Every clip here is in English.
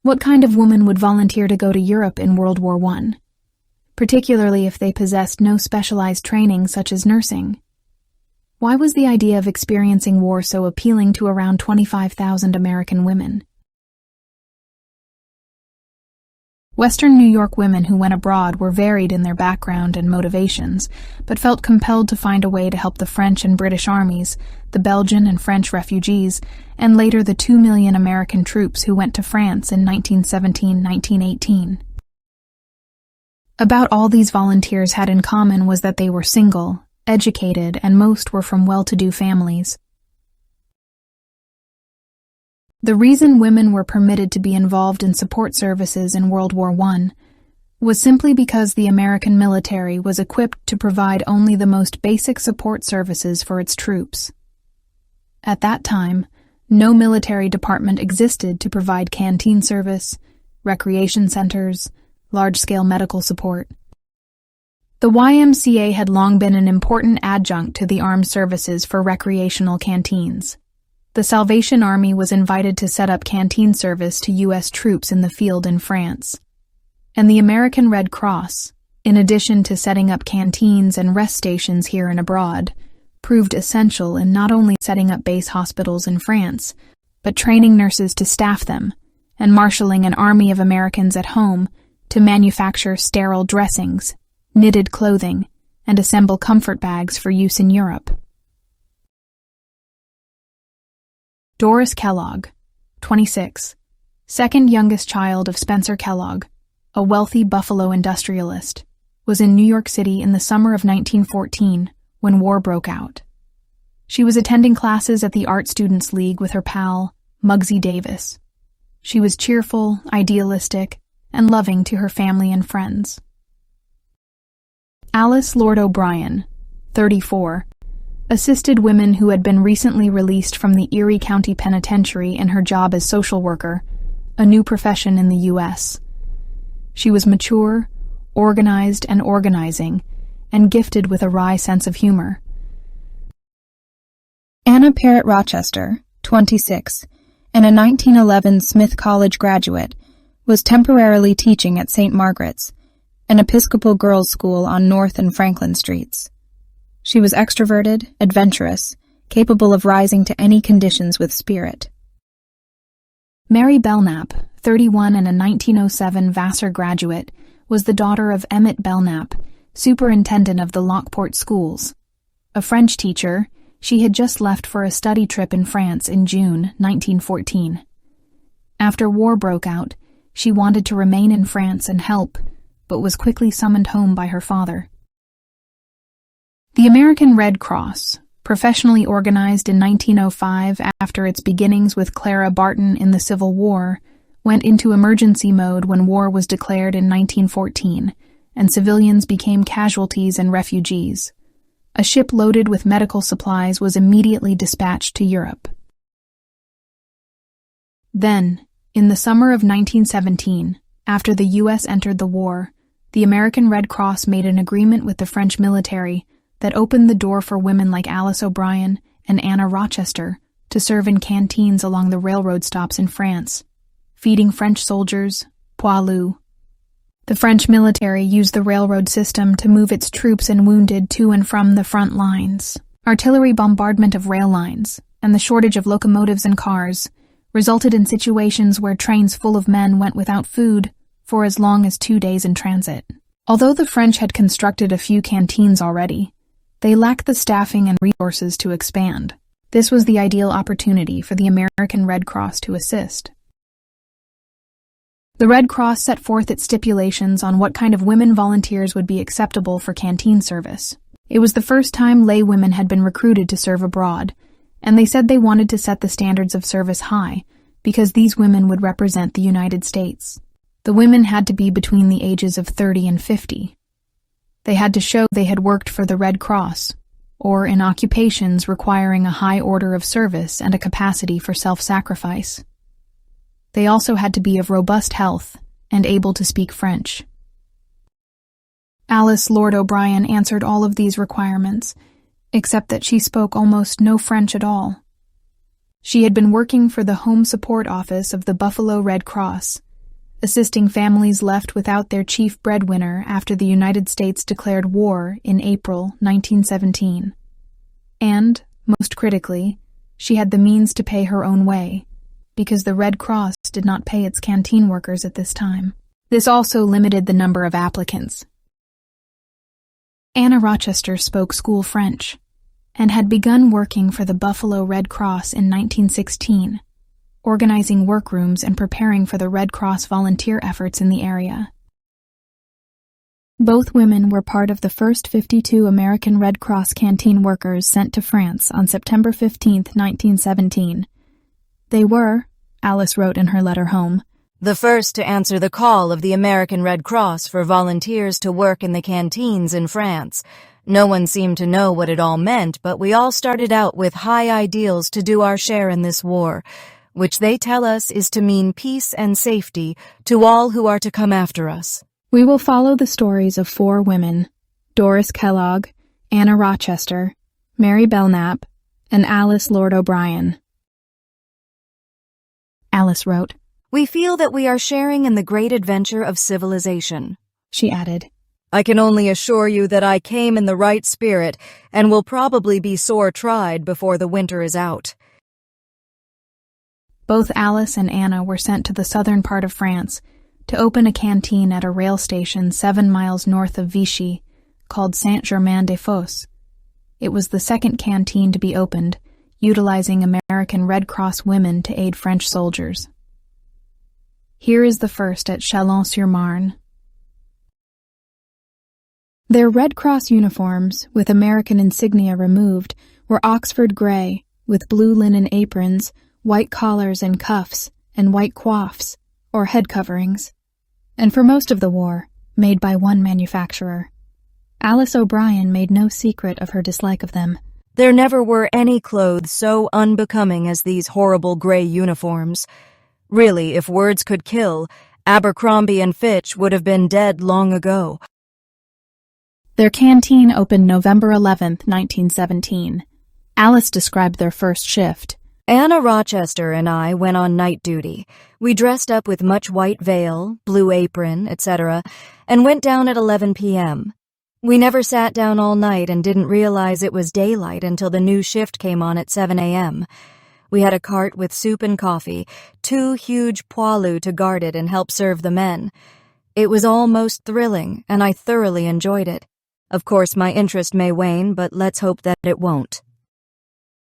What kind of woman would volunteer to go to Europe in World War I, particularly if they possessed no specialized training such as nursing? Why was the idea of experiencing war so appealing to around 25,000 American women? Western New York women who went abroad were varied in their background and motivations, but felt compelled to find a way to help the French and British armies, the Belgian and French refugees, and later the 2 million American troops who went to France in 1917-1918. About all these volunteers had in common was that they were single, educated, and most were from well-to-do families. The reason women were permitted to be involved in support services in World War I was simply because the American military was equipped to provide only the most basic support services for its troops. At that time, no military department existed to provide canteen service, recreation centers, large-scale medical support. The YMCA had long been an important adjunct to the armed services for recreational canteens. The Salvation Army was invited to set up canteen service to U.S. troops in the field in France. And the American Red Cross, in addition to setting up canteens and rest stations here and abroad, proved essential in not only setting up base hospitals in France, but training nurses to staff them, and marshalling an army of Americans at home to manufacture sterile dressings, knitted clothing, and assemble comfort bags for use in Europe. Doris Kellogg, 26, second youngest child of Spencer Kellogg, a wealthy Buffalo industrialist, was in New York City in the summer of 1914 when war broke out. She was attending classes at the Art Students League with her pal, Muggsy Davis. She was cheerful, idealistic, and loving to her family and friends. Alice Lord O'Brien, 34, assisted women who had been recently released from the Erie County Penitentiary in her job as social worker, a new profession in the U.S. She was mature, organized and organizing, and gifted with a wry sense of humor. Anna Parrott Rochester, 26, and a 1911 Smith College graduate, was temporarily teaching at St. Margaret's, an Episcopal girls' school on North and Franklin Streets. She was extroverted, adventurous, capable of rising to any conditions with spirit. Mary Belknap, 31 and a 1907 Vassar graduate, was the daughter of Emmett Belknap, superintendent of the Lockport schools. A French teacher, she had just left for a study trip in France in June 1914. After war broke out, she wanted to remain in France and help, but was quickly summoned home by her father. The American Red Cross, professionally organized in 1905 after its beginnings with Clara Barton in the Civil War, went into emergency mode when war was declared in 1914, and civilians became casualties and refugees. A ship loaded with medical supplies was immediately dispatched to Europe. Then, in the summer of 1917, after the U.S. entered the war, the American Red Cross made an agreement with the French military that opened the door for women like Alice O'Brien and Anna Rochester to serve in canteens along the railroad stops in France, feeding French soldiers, poilus. The French military used the railroad system to move its troops and wounded to and from the front lines. Artillery bombardment of rail lines, and the shortage of locomotives and cars, resulted in situations where trains full of men went without food for as long as 2 days in transit. Although the French had constructed a few canteens already, they lacked the staffing and resources to expand. This was the ideal opportunity for the American Red Cross to assist. The Red Cross set forth its stipulations on what kind of women volunteers would be acceptable for canteen service. It was the first time lay women had been recruited to serve abroad, and they said they wanted to set the standards of service high because these women would represent the United States. The women had to be between the ages of 30 and 50. They had to show they had worked for the Red Cross, or in occupations requiring a high order of service and a capacity for self-sacrifice. They also had to be of robust health and able to speak French. Alice Lord O'Brien answered all of these requirements, except that she spoke almost no French at all. She had been working for the Home Support Office of the Buffalo Red Cross assisting families left without their chief breadwinner after the United States declared war in April 1917. And, most critically, she had the means to pay her own way, because the Red Cross did not pay its canteen workers at this time. This also limited the number of applicants. Anna Rochester spoke school French and had begun working for the Buffalo Red Cross in 1916, organizing workrooms and preparing for the Red Cross volunteer efforts in the area. Both women were part of the first 52 American Red Cross canteen workers sent to France on September 15, 1917. They were, Alice wrote in her letter home, the first to answer the call of the American Red Cross for volunteers to work in the canteens in France. No one seemed to know what it all meant, but we all started out with high ideals to do our share in this war, which they tell us is to mean peace and safety to all who are to come after us. We will follow the stories of 4 women, Doris Kellogg, Anna Rochester, Mary Belknap, and Alice Lord O'Brien. Alice wrote, We feel that we are sharing in the great adventure of civilization. She added, I can only assure you that I came in the right spirit and will probably be sore tried before the winter is out. Both Alice and Anna were sent to the southern part of France to open a canteen at a rail station 7 miles north of Vichy called Saint-Germain-des-Fosses. It was the second canteen to be opened, utilizing American Red Cross women to aid French soldiers. Here is the first at Chalon-sur-Marne. Their Red Cross uniforms, with American insignia removed, were Oxford gray, with blue linen aprons, white collars and cuffs, and white coifs, or head coverings, and for most of the war, made by one manufacturer. Alice O'Brien made no secret of her dislike of them. There never were any clothes so unbecoming as these horrible gray uniforms. Really, if words could kill, Abercrombie and Fitch would have been dead long ago. Their canteen opened November 11, 1917. Alice described their first shift. Anna Rochester and I went on night duty. We dressed up with much white veil, blue apron, etc., and went down at 11 p.m. We never sat down all night and didn't realize it was daylight until the new shift came on at 7 a.m. We had a cart with soup and coffee, 2 huge poilus to guard it and help serve the men. It was all most thrilling, and I thoroughly enjoyed it. Of course, my interest may wane, but let's hope that it won't.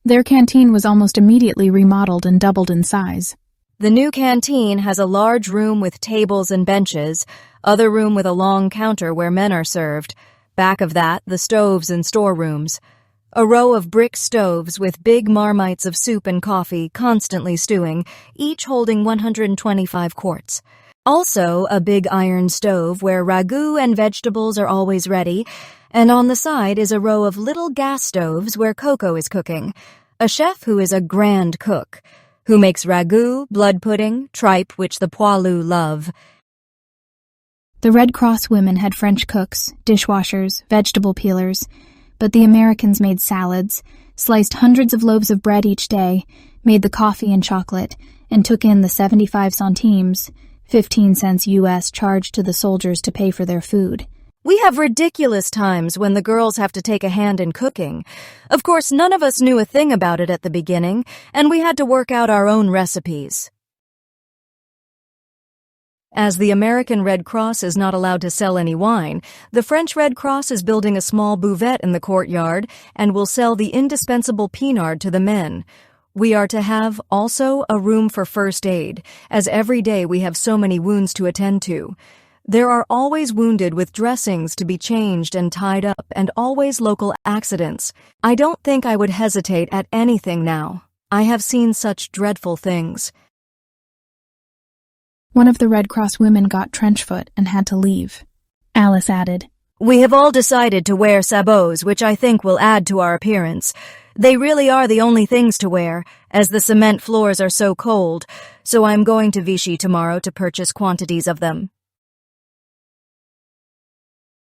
Their canteen was almost immediately remodeled and doubled in size. The new canteen has a large room with tables and benches, other room with a long counter where men are served. Back of that, the stoves and storerooms. A row of brick stoves with big marmites of soup and coffee constantly stewing, each holding 125 quarts. Also, a big iron stove where ragout and vegetables are always ready, and on the side is a row of little gas stoves where cocoa is cooking. A chef who is a grand cook, who makes ragout, blood pudding, tripe, which the poilus love. The Red Cross women had French cooks, dishwashers, vegetable peelers, but the Americans made salads, sliced hundreds of loaves of bread each day, made the coffee and chocolate, and took in the 75 centimes, 15 cents U.S. charged to the soldiers to pay for their food. We have ridiculous times when the girls have to take a hand in cooking. Of course, none of us knew a thing about it at the beginning, and we had to work out our own recipes. As the American Red Cross is not allowed to sell any wine, the French Red Cross is building a small buvette in the courtyard and will sell the indispensable pinard to the men. We are to have also a room for first aid, as every day we have so many wounds to attend to. There are always wounded with dressings to be changed and tied up, and always local accidents. I don't think I would hesitate at anything now. I have seen such dreadful things. One of the Red Cross women got trench foot and had to leave. Alice added, We have all decided to wear sabots, which I think will add to our appearance. They really are the only things to wear, as the cement floors are so cold, so I'm going to Vichy tomorrow to purchase quantities of them.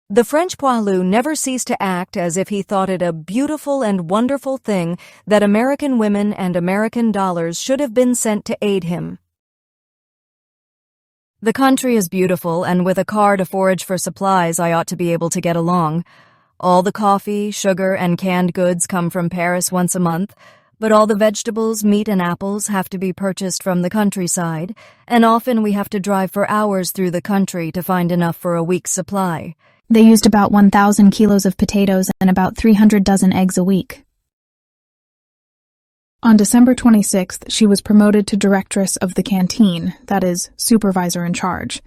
The French poilu never ceased to act as if he thought it a beautiful and wonderful thing that American women and American dollars should have been sent to aid him. The country is beautiful, and with a car to forage for supplies, I ought to be able to get along. All the coffee, sugar, and canned goods come from Paris once a month, but all the vegetables, meat, and apples have to be purchased from the countryside, and often we have to drive for hours through the country to find enough for a week's supply. They used about 1,000 kilos of potatoes and about 300 dozen eggs a week. On December 26th, she was promoted to directress of the canteen, that is, supervisor in charge.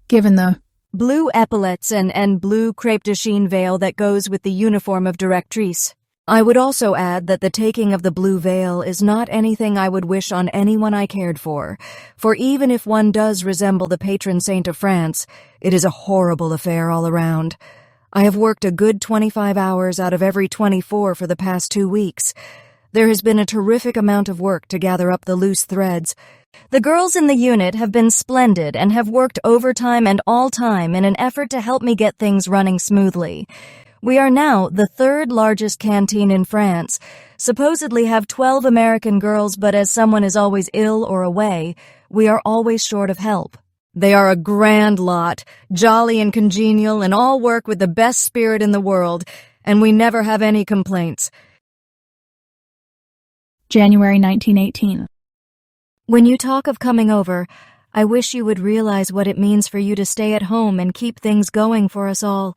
Given the blue epaulets and blue crepe de chine veil that goes with the uniform of directrice. I would also add that the taking of the blue veil is not anything I would wish on anyone I cared for even if one does resemble the patron saint of France, it is a horrible affair all around. I have worked a good 25 hours out of every 24 for the past 2 weeks. There has been a terrific amount of work to gather up the loose threads. The girls in the unit have been splendid and have worked overtime and all time in an effort to help me get things running smoothly. We are now the 3rd largest canteen in France, supposedly have 12 American girls, but as someone is always ill or away, we are always short of help. They are a grand lot, jolly and congenial, and all work with the best spirit in the world, and we never have any complaints. January 1918. When you talk of coming over, I wish you would realize what it means for you to stay at home and keep things going for us all.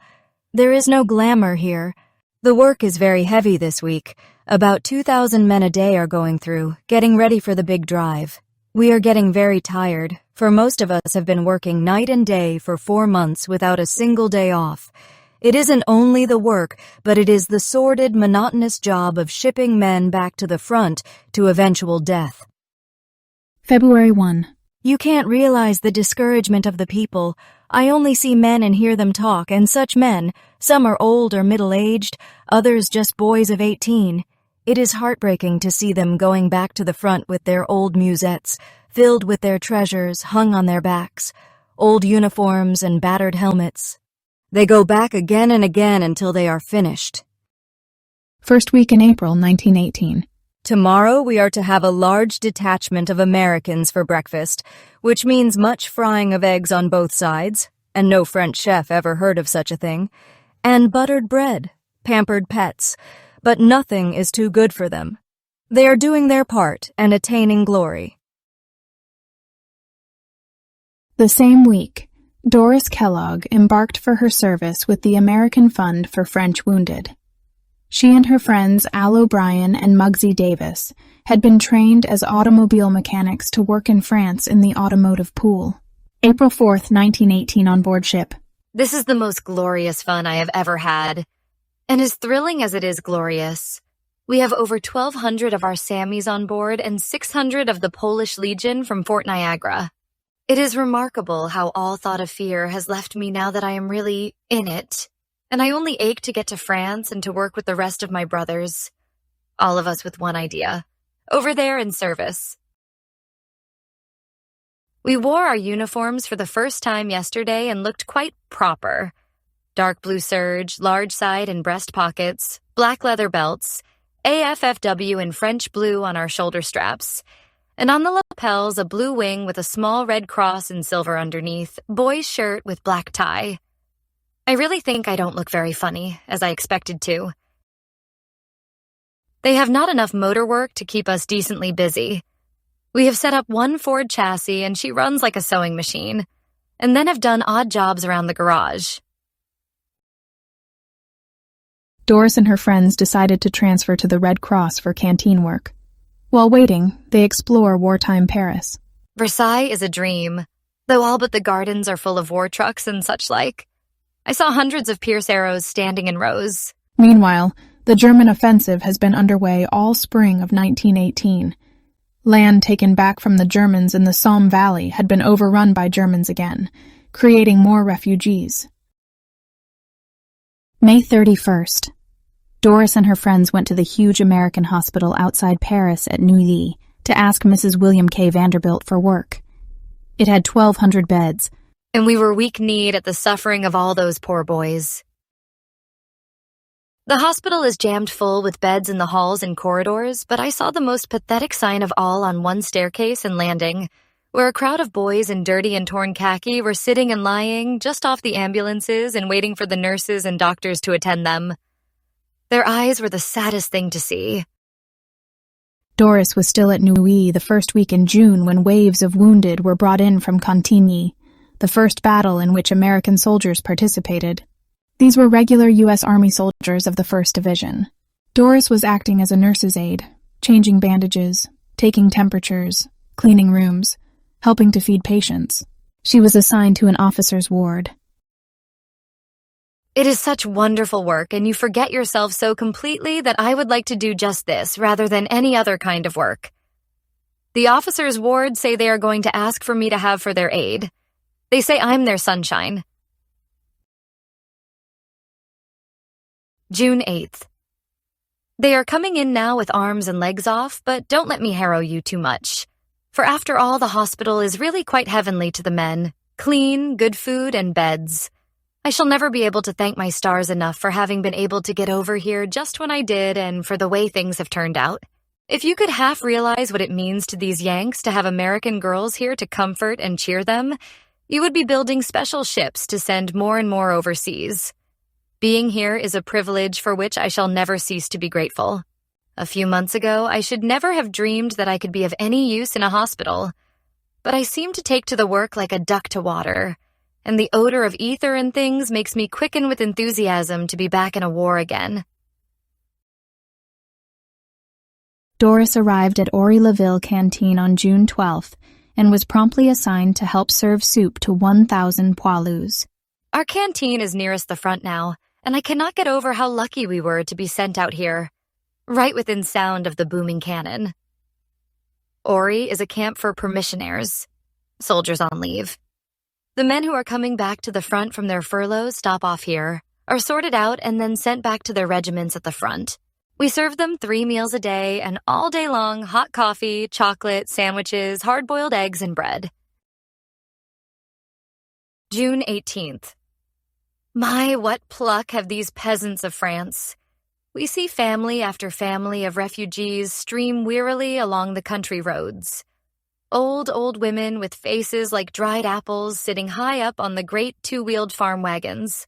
There is no glamour here. The work is very heavy this week. About 2,000 men a day are going through, getting ready for the big drive. We are getting very tired, for most of us have been working night and day for 4 months without a single day off. It isn't only the work, but it is the sordid, monotonous job of shipping men back to the front to eventual death. February 1. You can't realize the discouragement of the people. I only see men and hear them talk, and such men, some are old or middle-aged, others just boys of 18. It is heartbreaking to see them going back to the front with their old musettes, filled with their treasures hung on their backs, old uniforms and battered helmets. They go back again and again until they are finished. First week in April 1918. Tomorrow we are to have a large detachment of Americans for breakfast, which means much frying of eggs on both sides, and no French chef ever heard of such a thing, and buttered bread, pampered pets, but nothing is too good for them. They are doing their part and attaining glory. The same week, Doris Kellogg embarked for her service with the American Fund for French Wounded. She and her friends Al O'Brien and Muggsy Davis had been trained as automobile mechanics to work in France in the automotive pool. April 4th, 1918 on board ship. This is the most glorious fun I have ever had, and as thrilling as it is glorious. We have over 1,200 of our Sammies on board and 600 of the Polish Legion from Fort Niagara. It is remarkable how all thought of fear has left me now that I am really in it, and I only ache to get to France and to work with the rest of my brothers, all of us with one idea, over there in service. We wore our uniforms for the first time yesterday and looked quite proper. Dark blue serge, large side and breast pockets, black leather belts, AFFW in French blue on our shoulder straps, and on the lapels a blue wing with a small red cross in silver underneath, boy's shirt with black tie. I really think I don't look very funny, as I expected to. They have not enough motor work to keep us decently busy. We have set up one Ford chassis and she runs like a sewing machine, and then have done odd jobs around the garage. Doris and her friends decided to transfer to the Red Cross for canteen work. While waiting, they explore wartime Paris. Versailles is a dream, though all but the gardens are full of war trucks and such like. I saw hundreds of Pierce arrows standing in rows. Meanwhile, the German offensive has been underway all spring of 1918. Land taken back from the Germans in the Somme Valley had been overrun by Germans again, creating more refugees. May 31st. Doris and her friends went to the huge American hospital outside Paris at Neuilly to ask Mrs. William K. Vanderbilt for work. It had 1,200 beds, and we were weak-kneed at the suffering of all those poor boys. The hospital is jammed full with beds in the halls and corridors, but I saw the most pathetic sign of all on one staircase and landing, where a crowd of boys in dirty and torn khaki were sitting and lying just off the ambulances and waiting for the nurses and doctors to attend them. Their eyes were the saddest thing to see. Doris was still at Neuilly the first week in June when waves of wounded were brought in from Cantigny, the first battle in which American soldiers participated. These were regular U.S. Army soldiers of the 1st Division. Doris was acting as a nurse's aide, changing bandages, taking temperatures, cleaning rooms, helping to feed patients. She was assigned to an officer's ward. It is such wonderful work, and you forget yourself so completely that I would like to do just this rather than any other kind of work. The officers' ward say they are going to ask for me to have for their aide. They say I'm their sunshine. June 8th. They are coming in now with arms and legs off, but don't let me harrow you too much. For after all, the hospital is really quite heavenly to the men. Clean, good food, and beds. I shall never be able to thank my stars enough for having been able to get over here just when I did and for the way things have turned out. If you could half realize what it means to these Yanks to have American girls here to comfort and cheer them, you would be building special ships to send more and more overseas. Being here is a privilege for which I shall never cease to be grateful. A few months ago, I should never have dreamed that I could be of any use in a hospital. But I seem to take to the work like a duck to water, and the odor of ether and things makes me quicken with enthusiasm to be back in a war again. Doris arrived at Ory-la-Ville Canteen on June 12th and was promptly assigned to help serve soup to 1,000 poilus. Our canteen is nearest the front now, and I cannot get over how lucky we were to be sent out here, right within sound of the booming cannon. Ory is a camp for permissionaires, soldiers on leave. The men who are coming back to the front from their furloughs stop off here, are sorted out, and then sent back to their regiments at the front. We serve them 3 meals a day, and all day long, hot coffee, chocolate, sandwiches, hard-boiled eggs, and bread. June 18th. My, what pluck have these peasants of France. We see family after family of refugees stream wearily along the country roads. Old women with faces like dried apples sitting high up on the great 2-wheeled farm wagons.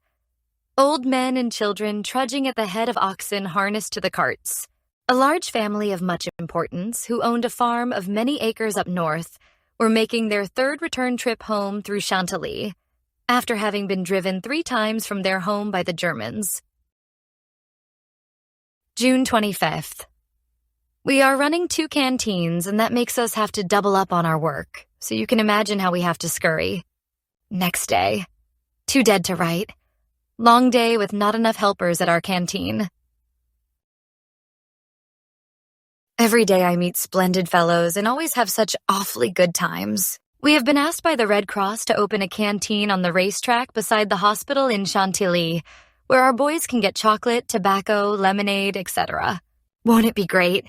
Old men and children trudging at the head of oxen harnessed to the carts. A large family of much importance, who owned a farm of many acres up north, were making their 3rd return trip home through Chantilly, after having been driven 3 times from their home by the Germans. June 25th. We are running 2 canteens, and that makes us have to double up on our work, so you can imagine how we have to scurry. Next day. Too dead to write. Long day with not enough helpers at our canteen. Every day I meet splendid fellows and always have such awfully good times. We have been asked by the Red Cross to open a canteen on the racetrack beside the hospital in Chantilly, where our boys can get chocolate, tobacco, lemonade, etc. Won't it be great?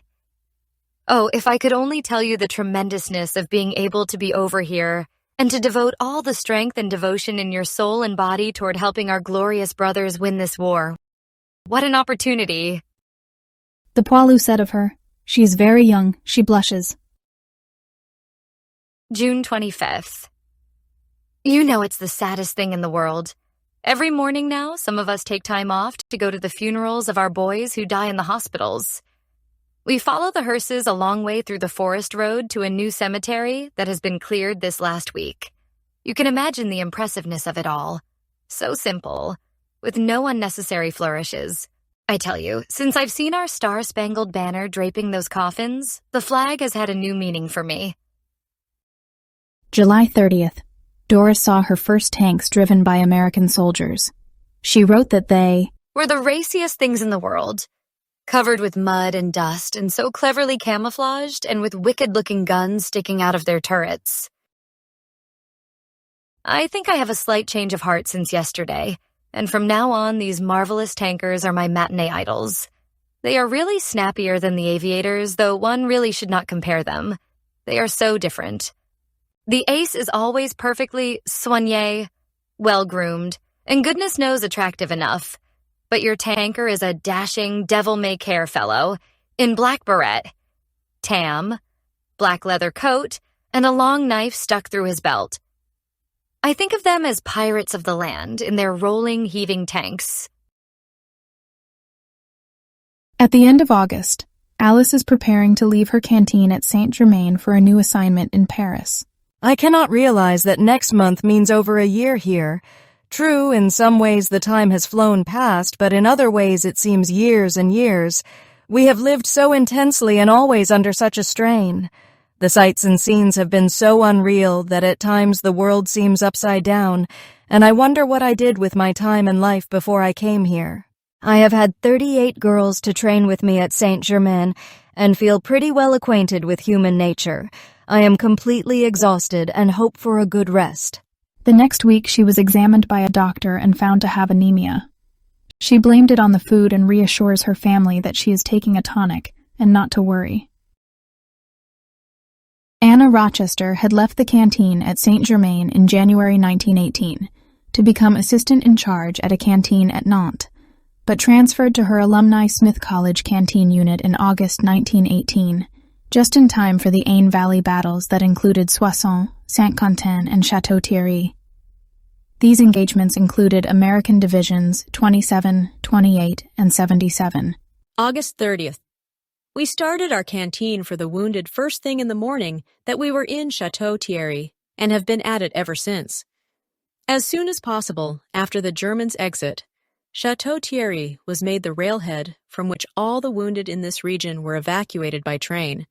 Oh, if I could only tell you the tremendousness of being able to be over here and to devote all the strength and devotion in your soul and body toward helping our glorious brothers win this war. What an opportunity. The poilu said of her, "She is very young, she blushes." June 25th. You know it's the saddest thing in the world. Every morning now, some of us take time off to go to the funerals of our boys who die in the hospitals. We follow the hearses a long way through the forest road to a new cemetery that has been cleared this last week. You can imagine the impressiveness of it all. So simple, with no unnecessary flourishes. I tell you, since I've seen our star-spangled banner draping those coffins, the flag has had a new meaning for me. July 30th. Doris saw her first tanks driven by American soldiers. She wrote that they were the raciest things in the world. Covered with mud and dust and so cleverly camouflaged and with wicked-looking guns sticking out of their turrets. I think I have a slight change of heart since yesterday, and from now on these marvelous tankers are my matinee idols. They are really snappier than the aviators, though one really should not compare them. They are so different. The ace is always perfectly soigné, well-groomed, and goodness knows attractive enough. But your tanker is a dashing, devil-may-care fellow, in black beret, tam, black leather coat, and a long knife stuck through his belt. I think of them as pirates of the land in their rolling, heaving tanks. At the end of August, Alice is preparing to leave her canteen at Saint-Germain for a new assignment in Paris. I cannot realize that next month means over a year here. True, in some ways the time has flown past, but in other ways it seems years and years. We have lived so intensely and always under such a strain. The sights and scenes have been so unreal that at times the world seems upside down, and I wonder what I did with my time and life before I came here. I have had 38 girls to train with me at Saint-Germain and feel pretty well acquainted with human nature. I am completely exhausted and hope for a good rest. The next week, she was examined by a doctor and found to have anemia. She blamed it on the food and reassures her family that she is taking a tonic and not to worry. Anna Rochester had left the canteen at Saint-Germain in January 1918 to become assistant in charge at a canteen at Nantes, but transferred to her alumni Smith College canteen unit in August 1918, just in time for the Aisne Valley battles that included Soissons, Saint-Quentin, and Château-Thierry. These engagements included American Divisions 27, 28, and 77. August 30th. We started our canteen for the wounded first thing in the morning that we were in Château-Thierry and have been at it ever since. As soon as possible after the Germans' exit, Château-Thierry was made the railhead from which all the wounded in this region were evacuated by train.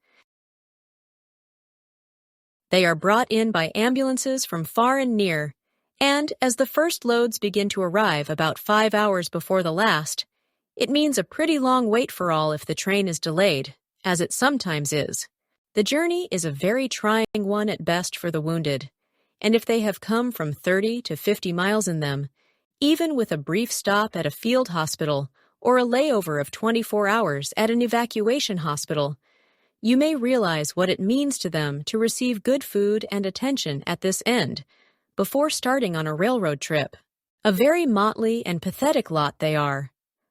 They are brought in by ambulances from far and near, and as the first loads begin to arrive about 5 hours before the last, it means a pretty long wait for all if the train is delayed, as it sometimes is. The journey is a very trying one at best for the wounded, and if they have come from 30 to 50 miles in them, even with a brief stop at a field hospital or a layover of 24 hours at an evacuation hospital, you may realize what it means to them to receive good food and attention at this end before starting on a railroad trip. A very motley and pathetic lot they are,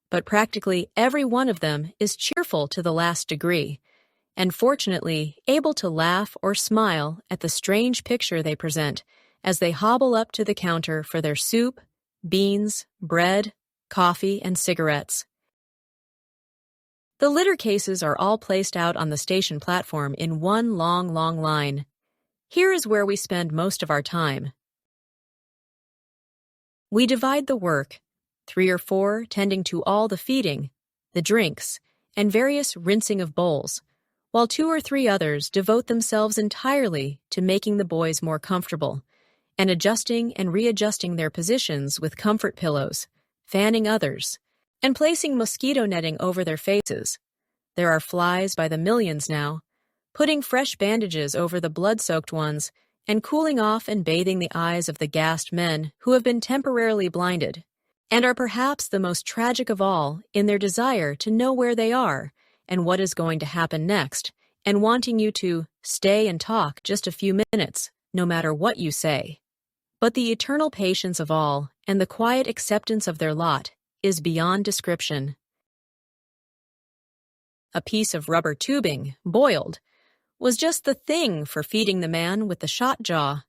but practically every one of them is cheerful to the last degree, and fortunately able to laugh or smile at the strange picture they present as they hobble up to the counter for their soup, beans, bread, coffee, and cigarettes. The litter cases are all placed out on the station platform in one long line. Here is where we spend most of our time. We divide the work, 3 or 4 tending to all the feeding, the drinks, and various rinsing of bowls, while 2 or 3 others devote themselves entirely to making the boys more comfortable, and adjusting and readjusting their positions with comfort pillows, fanning others, and placing mosquito netting over their faces. There are flies by the millions now, putting fresh bandages over the blood-soaked ones, and cooling off and bathing the eyes of the gassed men who have been temporarily blinded, and are perhaps the most tragic of all in their desire to know where they are and what is going to happen next, and wanting you to stay and talk just a few minutes, no matter what you say. But the eternal patience of all and the quiet acceptance of their lot is beyond description. A piece of rubber tubing, boiled, was just the thing for feeding the man with the shot jaw.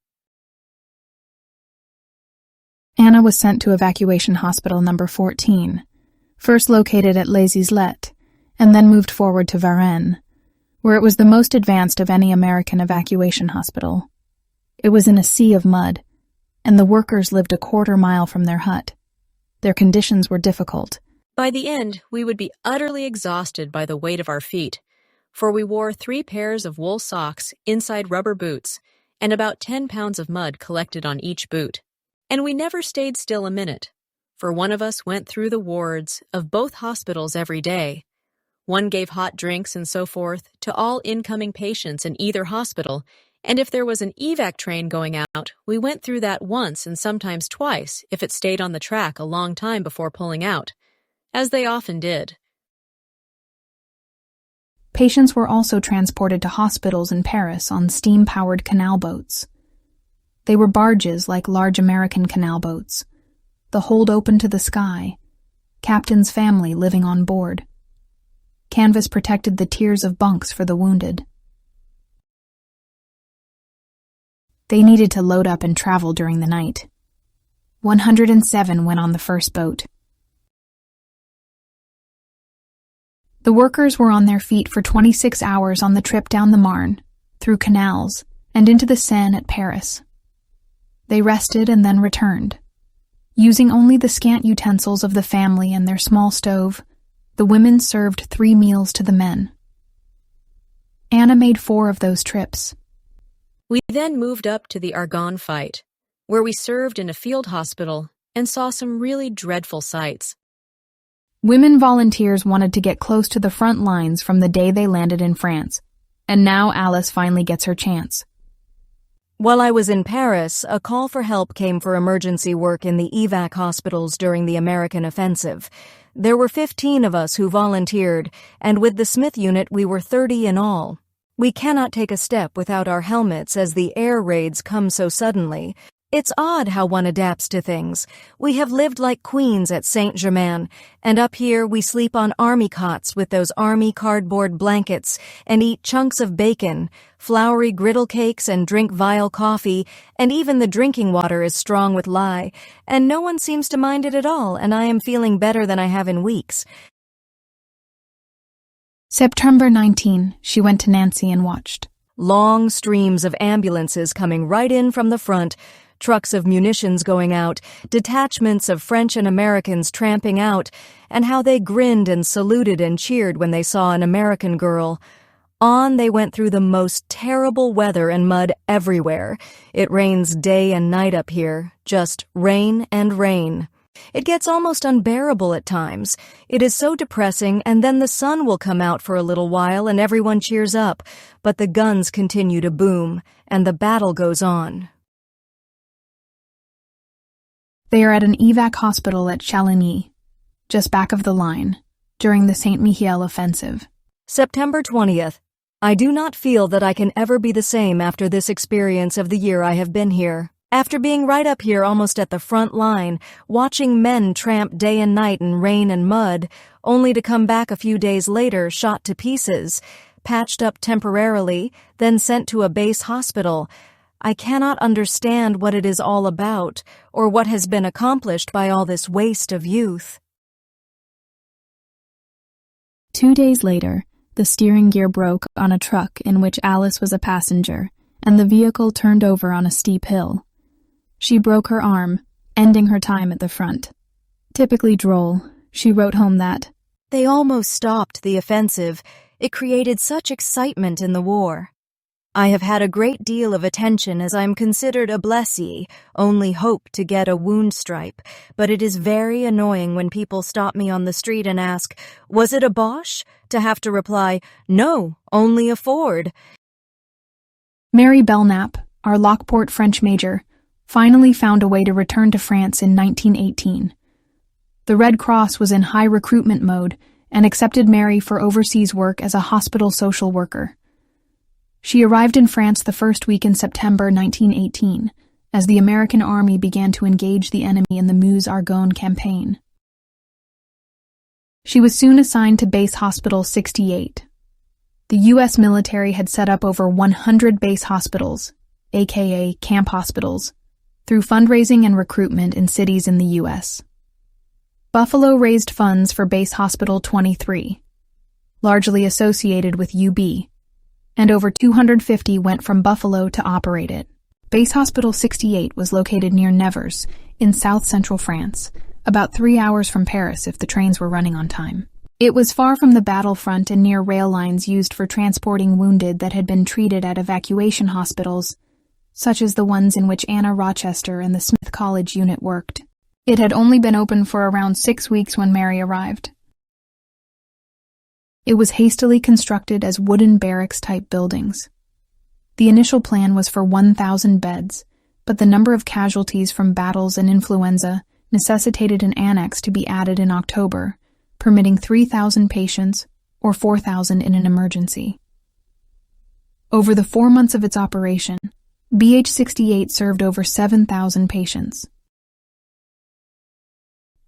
Anna was sent to Evacuation Hospital number 14, first located at Les Islettes, and then moved forward to Varennes, where it was the most advanced of any American evacuation hospital. It was in a sea of mud, and the workers lived a quarter mile from their hut. Their conditions were difficult. By the end, we would be utterly exhausted by the weight of our feet, for we wore 3 pairs of wool socks inside rubber boots and about 10 pounds of mud collected on each boot. And we never stayed still a minute, for one of us went through the wards of both hospitals every day. One gave hot drinks and so forth to all incoming patients in either hospital, and if there was an evac train going out, we went through that once and sometimes twice if it stayed on the track a long time before pulling out, as they often did. Patients were also transported to hospitals in Paris on steam-powered canal boats. They were barges like large American canal boats, the hold open to the sky, captain's family living on board. Canvas protected the tiers of bunks for the wounded. They needed to load up and travel during the night. 107 went on the first boat. The workers were on their feet for 26 hours on the trip down the Marne, through canals, and into the Seine at Paris. They rested and then returned. Using only the scant utensils of the family and their small stove, the women served 3 meals to the men. Anna made 4 of those trips. We then moved up to the Argonne fight, where we served in a field hospital and saw some really dreadful sights. Women volunteers wanted to get close to the front lines from the day they landed in France, and now Alice finally gets her chance. While I was in Paris, a call for help came for emergency work in the evac hospitals during the American offensive. There were 15 of us who volunteered, and with the Smith unit we were 30 in all. We cannot take a step without our helmets as the air raids come so suddenly. It's odd how one adapts to things. We have lived like queens at Saint-Germain, and up here we sleep on army cots with those army cardboard blankets and eat chunks of bacon, floury griddle cakes and drink vile coffee, and even the drinking water is strong with lye, and no one seems to mind it at all, and I am feeling better than I have in weeks. September 19, she went to Nancy and watched. Long streams of ambulances coming right in from the front, trucks of munitions going out, detachments of French and Americans tramping out, and how they grinned and saluted and cheered when they saw an American girl. On they went through the most terrible weather and mud everywhere. It rains day and night up here, just rain and rain. It gets almost unbearable at times. It is so depressing, and then the sun will come out for a little while and everyone cheers up, but the guns continue to boom, and the battle goes on. They are at an evac hospital at Chaligny, just back of the line, during the Saint-Mihiel offensive. September 20th. I do not feel that I can ever be the same after this experience of the year I have been here. After being right up here almost at the front line, watching men tramp day and night in rain and mud, only to come back a few days later shot to pieces, patched up temporarily, then sent to a base hospital, I cannot understand what it is all about, or what has been accomplished by all this waste of youth. 2 days later, the steering gear broke on a truck in which Alice was a passenger, and the vehicle turned over on a steep hill. She broke her arm, ending her time at the front. Typically droll, she wrote home that, "They almost stopped the offensive. It created such excitement in the war. I have had a great deal of attention as I am considered a blessee, only hope to get a wound stripe, but it is very annoying when people stop me on the street and ask, 'Was it a Boche?' to have to reply, 'No, only a Ford.'" Mary Belknap, our Lockport French major, finally found a way to return to France in 1918. The Red Cross was in high recruitment mode and accepted Mary for overseas work as a hospital social worker. She arrived in France the first week in September 1918, as the American Army began to engage the enemy in the Meuse-Argonne campaign. She was soon assigned to Base Hospital 68. The U.S. military had set up over 100 base hospitals, aka camp hospitals, through fundraising and recruitment in cities in the U.S. Buffalo raised funds for Base Hospital 23, largely associated with UB, and over 250 went from Buffalo to operate it. Base Hospital 68 was located near Nevers, in south-central France, about 3 hours from Paris if the trains were running on time. It was far from the battlefront and near rail lines used for transporting wounded that had been treated at evacuation hospitals, such as the ones in which Anna Rochester and the Smith College unit worked. It had only been open for around 6 weeks when Mary arrived. It was hastily constructed as wooden barracks-type buildings. The initial plan was for 1,000 beds, but the number of casualties from battles and influenza necessitated an annex to be added in October, permitting 3,000 patients or 4,000 in an emergency. Over the 4 months of its operation, BH-68 served over 7,000 patients.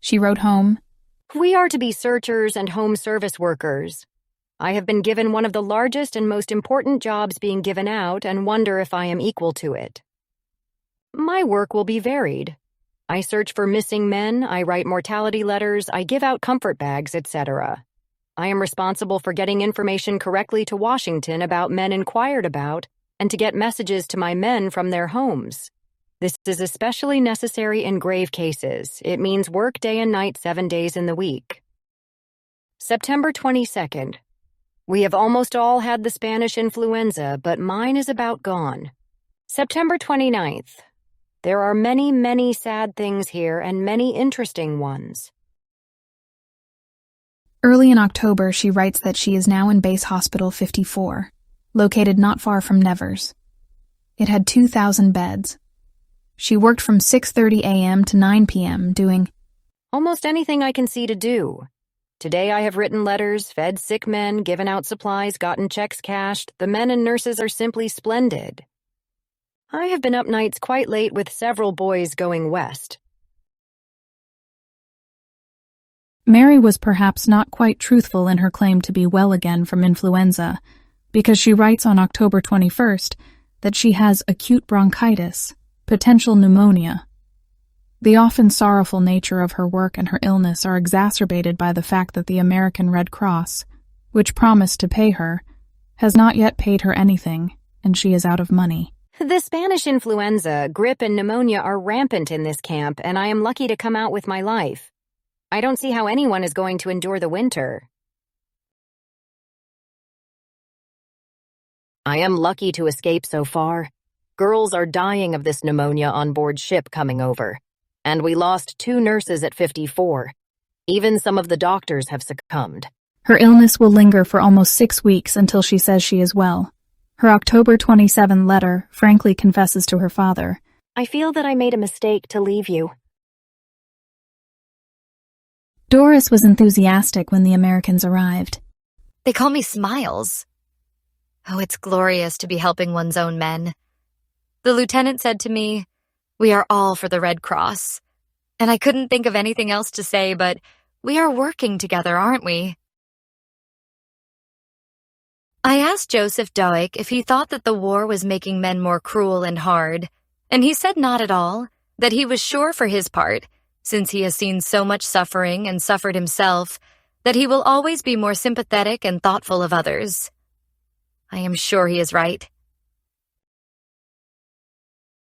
She wrote home, "We are to be searchers and home service workers. I have been given one of the largest and most important jobs being given out and wonder if I am equal to it. My work will be varied. I search for missing men, I write mortality letters, I give out comfort bags, etc. I am responsible for getting information correctly to Washington about men inquired about and to get messages to my men from their homes. This is especially necessary in grave cases. It means work day and night 7 days in the week. September 22nd. We have almost all had the Spanish influenza, but mine is about gone. September 29th. There are many, many sad things here and many interesting ones. Early in October, she writes that she is now in Base Hospital 54, located not far from Nevers. It had 2,000 beds. She worked from 6:30 a.m. to 9 p.m. doing almost anything I can see to do. Today I have written letters, fed sick men, given out supplies, gotten checks cashed. The men and nurses are simply splendid. I have been up nights quite late with several boys going west. Mary was perhaps not quite truthful in her claim to be well again from influenza, because she writes on October 21st that she has acute bronchitis, potential pneumonia. The often sorrowful nature of her work and her illness are exacerbated by the fact that the American Red Cross, which promised to pay her, has not yet paid her anything, and she is out of money. The Spanish influenza, grippe, and pneumonia are rampant in this camp, and I am lucky to come out with my life. I don't see how anyone is going to endure the winter. I am lucky to escape so far. Girls are dying of this pneumonia on board ship coming over, and we lost 2 nurses at 54. Even some of the doctors have succumbed. Her illness will linger for almost 6 weeks until she says she is well. Her October 27 letter frankly confesses to her father, I feel that I made a mistake to leave you. Doris was enthusiastic when the Americans arrived. They call me Smiles. Oh, it's glorious to be helping one's own men. The lieutenant said to me, we are all for the Red Cross. And I couldn't think of anything else to say, but we are working together, aren't we? I asked Joseph Doig if he thought that the war was making men more cruel and hard, and he said not at all, that he was sure for his part, since he has seen so much suffering and suffered himself, that he will always be more sympathetic and thoughtful of others. I am sure he is right.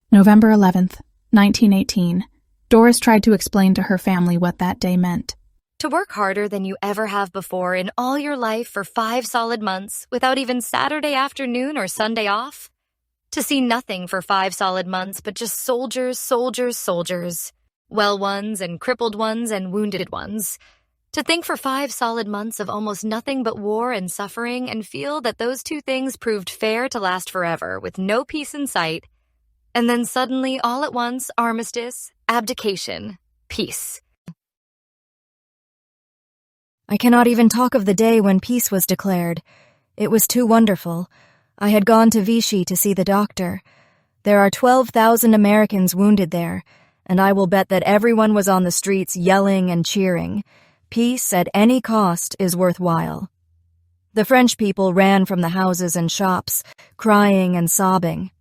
November 11th, 1918. Doris tried to explain to her family what that day meant. To work harder than you ever have before in all your life for 5 solid months without even Saturday afternoon or Sunday off? To see nothing for 5 solid months but just soldiers, soldiers, soldiers. Well ones and crippled ones and wounded ones. To think for 5 solid months of almost nothing but war and suffering and feel that those 2 things proved fair to last forever with no peace in sight. And then suddenly, all at once, armistice, abdication, peace. I cannot even talk of the day when peace was declared. It was too wonderful. I had gone to Vichy to see the doctor. There are 12,000 Americans wounded there, and I will bet that everyone was on the streets yelling and cheering. Peace at any cost is worthwhile. The French people ran from the houses and shops, crying and sobbing.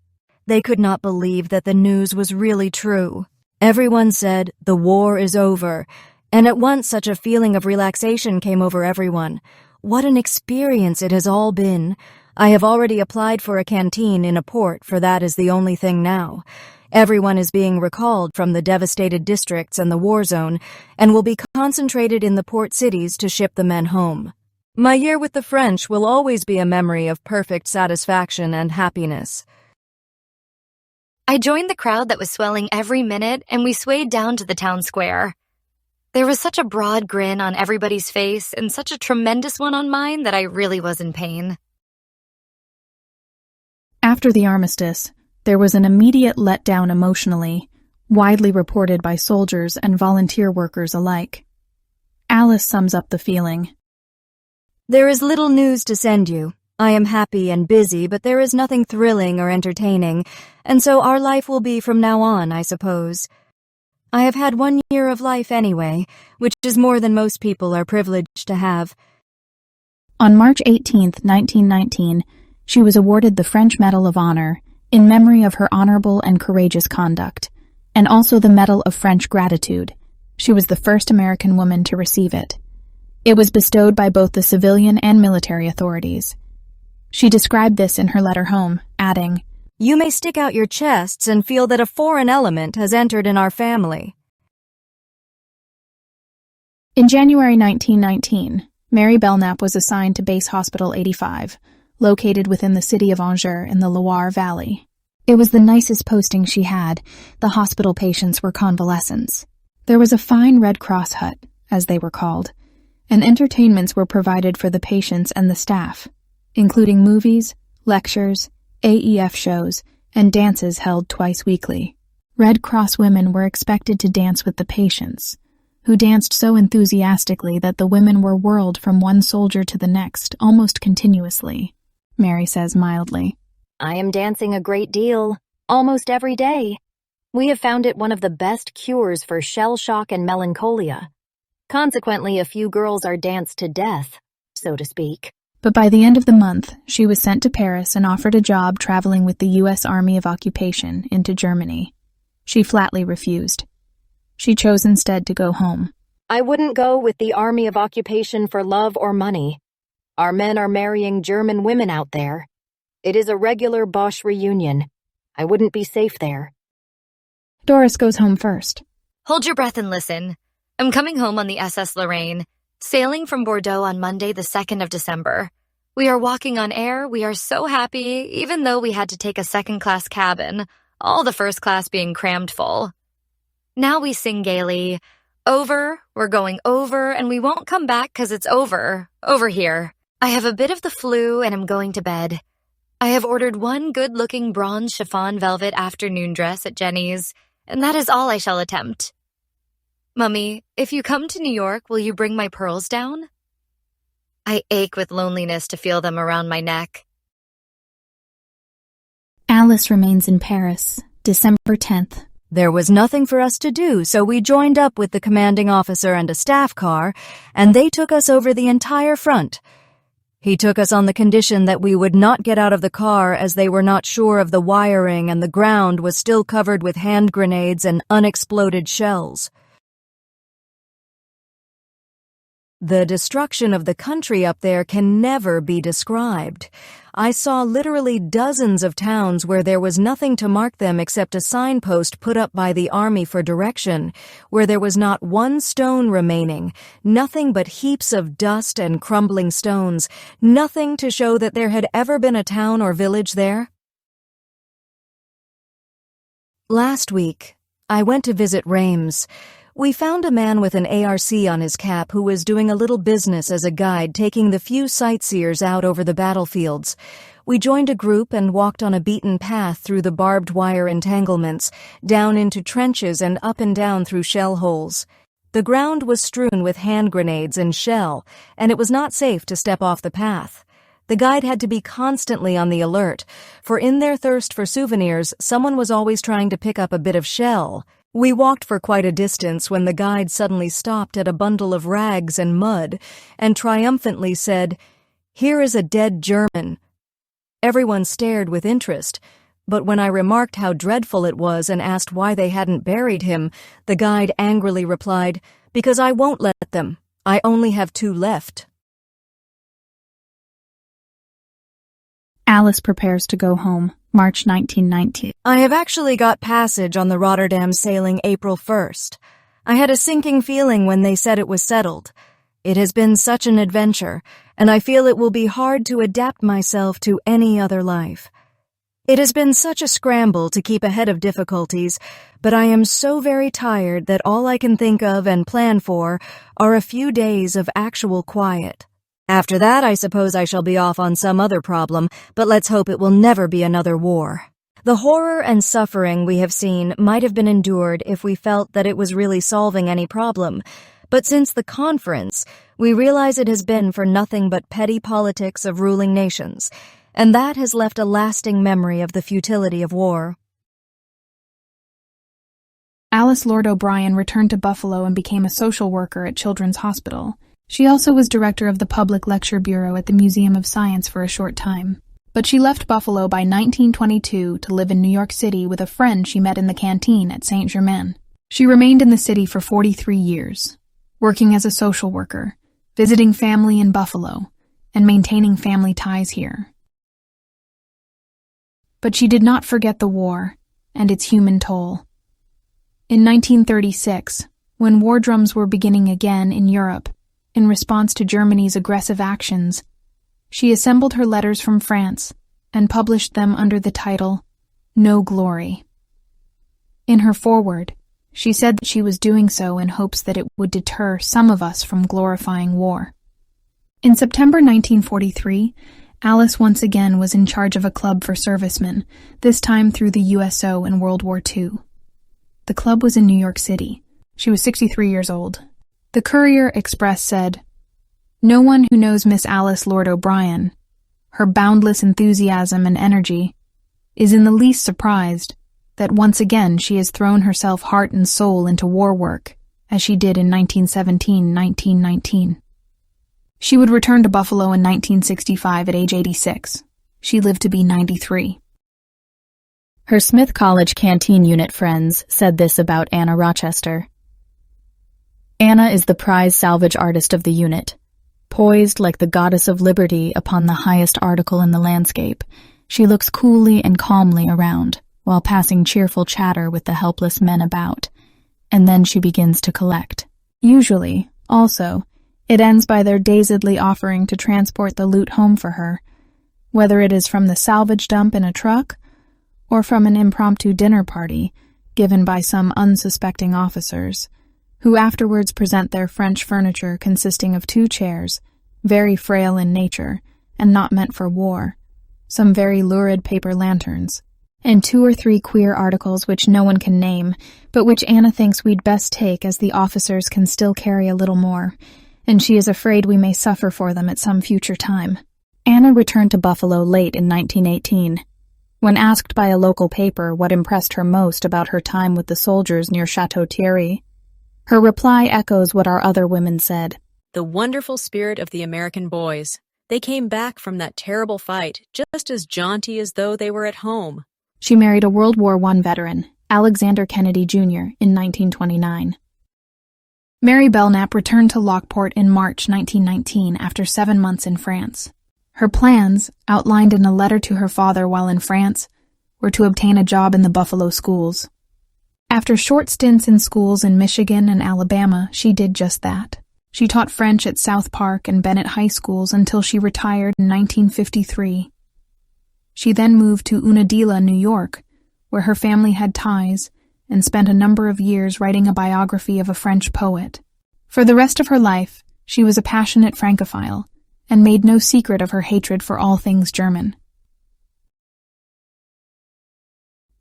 They could not believe that the news was really true. Everyone said, the war is over, and at once such a feeling of relaxation came over everyone. What an experience it has all been. I have already applied for a canteen in a port, for that is the only thing now. Everyone is being recalled from the devastated districts and the war zone, and will be concentrated in the port cities to ship the men home. My year with the French will always be a memory of perfect satisfaction and happiness. I joined the crowd that was swelling every minute, and we swayed down to the town square. There was such a broad grin on everybody's face and such a tremendous one on mine that I really was in pain. After the armistice, there was an immediate letdown emotionally, widely reported by soldiers and volunteer workers alike. Alice sums up the feeling. There is little news to send you. I am happy and busy, but there is nothing thrilling or entertaining, and so our life will be from now on, I suppose. I have had 1 year of life anyway, which is more than most people are privileged to have. On March 18, 1919, she was awarded the French Medal of Honor in memory of her honorable and courageous conduct, and also the Medal of French Gratitude. She was the first American woman to receive it. It was bestowed by both the civilian and military authorities. She described this in her letter home, adding, "You may stick out your chests and feel that a foreign element has entered in our family." In January 1919, Mary Belknap was assigned to Base Hospital 85, located within the city of Angers in the Loire Valley. It was the nicest posting she had. The hospital patients were convalescents. There was a fine Red Cross hut, as they were called, and entertainments were provided for the patients and the staff, including movies, lectures, AEF shows, and dances held twice weekly. Red Cross women were expected to dance with the patients, who danced so enthusiastically that the women were whirled from one soldier to the next almost continuously. Mary says mildly, I am dancing a great deal, almost every day. We have found it one of the best cures for shell shock and melancholia. Consequently, a few girls are danced to death, so to speak. But by the end of the month, she was sent to Paris and offered a job traveling with the U.S. Army of Occupation into Germany. She flatly refused. She chose instead to go home. I wouldn't go with the Army of Occupation for love or money. Our men are marrying German women out there. It is a regular Bosch reunion. I wouldn't be safe there. Doris goes home first. Hold your breath and listen. I'm coming home on the SS Lorraine, sailing from Bordeaux on Monday the 2nd of December. We are walking on air. We are so happy, even though we had to take a second-class cabin, all the first class being crammed full. Now we sing gaily, over, we're going over, and we won't come back 'cause it's over here. I have a bit of the flu and I'm going to bed. I have ordered one good-looking bronze chiffon velvet afternoon dress at Jenny's, and that is all I shall attempt. Mummy, if you come to New York, will you bring my pearls down? I ache with loneliness to feel them around my neck. Alice remains in Paris, December 10th. There was nothing for us to do, so we joined up with the commanding officer and a staff car, and they took us over the entire front. He took us on the condition that we would not get out of the car as they were not sure of the wiring and the ground was still covered with hand grenades and unexploded shells. The destruction of the country up there can never be described. I saw literally dozens of towns where there was nothing to mark them except a signpost put up by the army for direction, where there was not one stone remaining, nothing but heaps of dust and crumbling stones, nothing to show that there had ever been a town or village there. Last week, I went to visit Reims. We found a man with an ARC on his cap who was doing a little business as a guide, taking the few sightseers out over the battlefields. We joined a group and walked on a beaten path through the barbed wire entanglements, down into trenches and up and down through shell holes. The ground was strewn with hand grenades and shell, and it was not safe to step off the path. The guide had to be constantly on the alert, for in their thirst for souvenirs, someone was always trying to pick up a bit of shell. We walked for quite a distance when the guide suddenly stopped at a bundle of rags and mud and triumphantly said, "Here is a dead German." Everyone stared with interest, but when I remarked how dreadful it was and asked why they hadn't buried him, the guide angrily replied, "Because I won't let them. I only have 2 left." Alice prepares to go home, March 1919. I have actually got passage on the Rotterdam sailing April 1st. I had a sinking feeling when they said it was settled. It has been such an adventure, and I feel it will be hard to adapt myself to any other life. It has been such a scramble to keep ahead of difficulties, but I am so very tired that all I can think of and plan for are a few days of actual quiet. After that, I suppose I shall be off on some other problem, but let's hope it will never be another war. The horror and suffering we have seen might have been endured if we felt that it was really solving any problem, but since the conference, we realize it has been for nothing but petty politics of ruling nations, and that has left a lasting memory of the futility of war. Alice Lord O'Brien returned to Buffalo and became a social worker at Children's Hospital. She also was director of the Public Lecture Bureau at the Museum of Science for a short time. But she left Buffalo by 1922 to live in New York City with a friend she met in the canteen at Saint Germain. She remained in the city for 43 years, working as a social worker, visiting family in Buffalo, and maintaining family ties here. But she did not forget the war and its human toll. In 1936, when war drums were beginning again in Europe, in response to Germany's aggressive actions, she assembled her letters from France and published them under the title, No Glory. In her foreword, she said that she was doing so in hopes that it would deter some of us from glorifying war. In September 1943, Alice once again was in charge of a club for servicemen, this time through the USO in World War II. The club was in New York City. She was 63 years old. The Courier Express said, "No one who knows Miss Alice Lord O'Brien, her boundless enthusiasm and energy, is in the least surprised that once again she has thrown herself heart and soul into war work, as she did in 1917-1919. She would return to Buffalo in 1965 at age 86. She lived to be 93. Her Smith College canteen unit friends said this about Anna Rochester. Anna is the prize salvage artist of the unit. Poised like the goddess of liberty upon the highest article in the landscape, she looks coolly and calmly around, while passing cheerful chatter with the helpless men about, and then she begins to collect. Usually, also, it ends by their dazedly offering to transport the loot home for her, whether it is from the salvage dump in a truck, or from an impromptu dinner party given by some unsuspecting officers, who afterwards present their French furniture consisting of 2 chairs, very frail in nature, and not meant for war, some very lurid paper lanterns, and 2 or 3 queer articles which no one can name, but which Anna thinks we'd best take as the officers can still carry a little more, and she is afraid we may suffer for them at some future time. Anna returned to Buffalo late in 1918. When asked by a local paper what impressed her most about her time with the soldiers near Chateau Thierry, her reply echoes what our other women said. The wonderful spirit of the American boys. They came back from that terrible fight just as jaunty as though they were at home. She married a World War I veteran, Alexander Kennedy Jr., in 1929. Mary Belknap returned to Lockport in March 1919 after 7 months in France. Her plans, outlined in a letter to her father while in France, were to obtain a job in the Buffalo schools. After short stints in schools in Michigan and Alabama, she did just that. She taught French at South Park and Bennett High Schools until she retired in 1953. She then moved to Unadilla, New York, where her family had ties, and spent a number of years writing a biography of a French poet. For the rest of her life, she was a passionate Francophile, and made no secret of her hatred for all things German.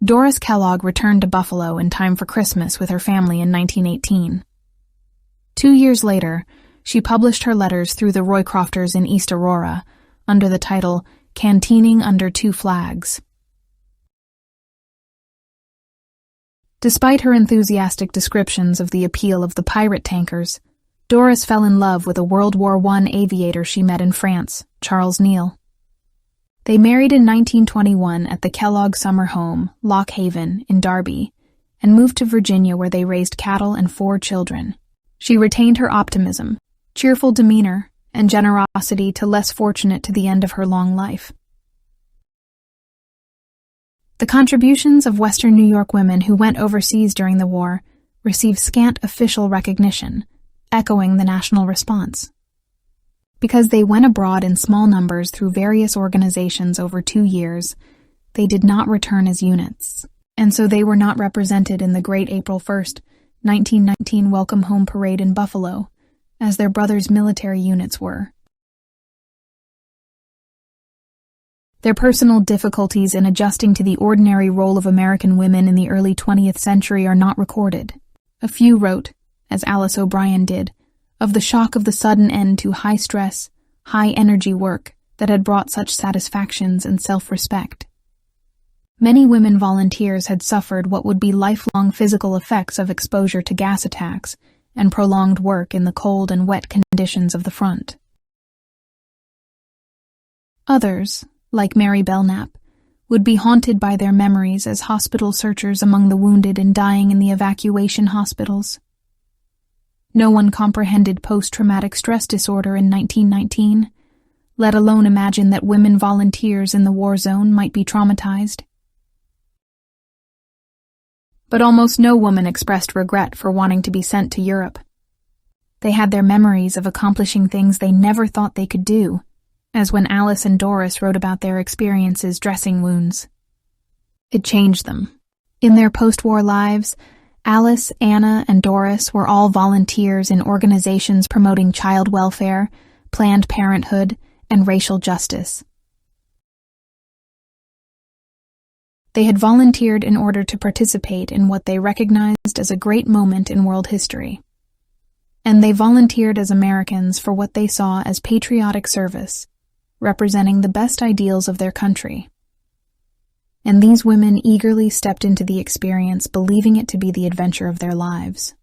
Doris Kellogg returned to Buffalo in time for Christmas with her family in 1918. 2 years later, she published her letters through the Roycrofters in East Aurora under the title Canteening Under 2 Flags. Despite her enthusiastic descriptions of the appeal of the pirate tankers, Doris fell in love with a World War I aviator she met in France, Charles Neal. They married in 1921 at the Kellogg summer home, Lock Haven, in Darby, and moved to Virginia where they raised cattle and 4 children. She retained her optimism, cheerful demeanor, and generosity to less fortunate to the end of her long life. The contributions of Western New York women who went overseas during the war received scant official recognition, echoing the national response. Because they went abroad in small numbers through various organizations over 2 years, they did not return as units, and so they were not represented in the great April 1st, 1919 Welcome Home Parade in Buffalo, as their brothers' military units were. Their personal difficulties in adjusting to the ordinary role of American women in the early 20th century are not recorded. A few wrote, as Alice O'Brien did, of the shock of the sudden end to high-stress, high-energy work that had brought such satisfactions and self-respect. Many women volunteers had suffered what would be lifelong physical effects of exposure to gas attacks and prolonged work in the cold and wet conditions of the front. Others, like Mary Belknap, would be haunted by their memories as hospital searchers among the wounded and dying in the evacuation hospitals. No one comprehended post-traumatic stress disorder in 1919, let alone imagine that women volunteers in the war zone might be traumatized. But almost no woman expressed regret for wanting to be sent to Europe. They had their memories of accomplishing things they never thought they could do, as when Alice and Doris wrote about their experiences dressing wounds. It changed them. In their post-war lives, Alice, Anna, and Doris were all volunteers in organizations promoting child welfare, Planned Parenthood, and racial justice. They had volunteered in order to participate in what they recognized as a great moment in world history. And they volunteered as Americans for what they saw as patriotic service, representing the best ideals of their country. And these women eagerly stepped into the experience, believing it to be the adventure of their lives.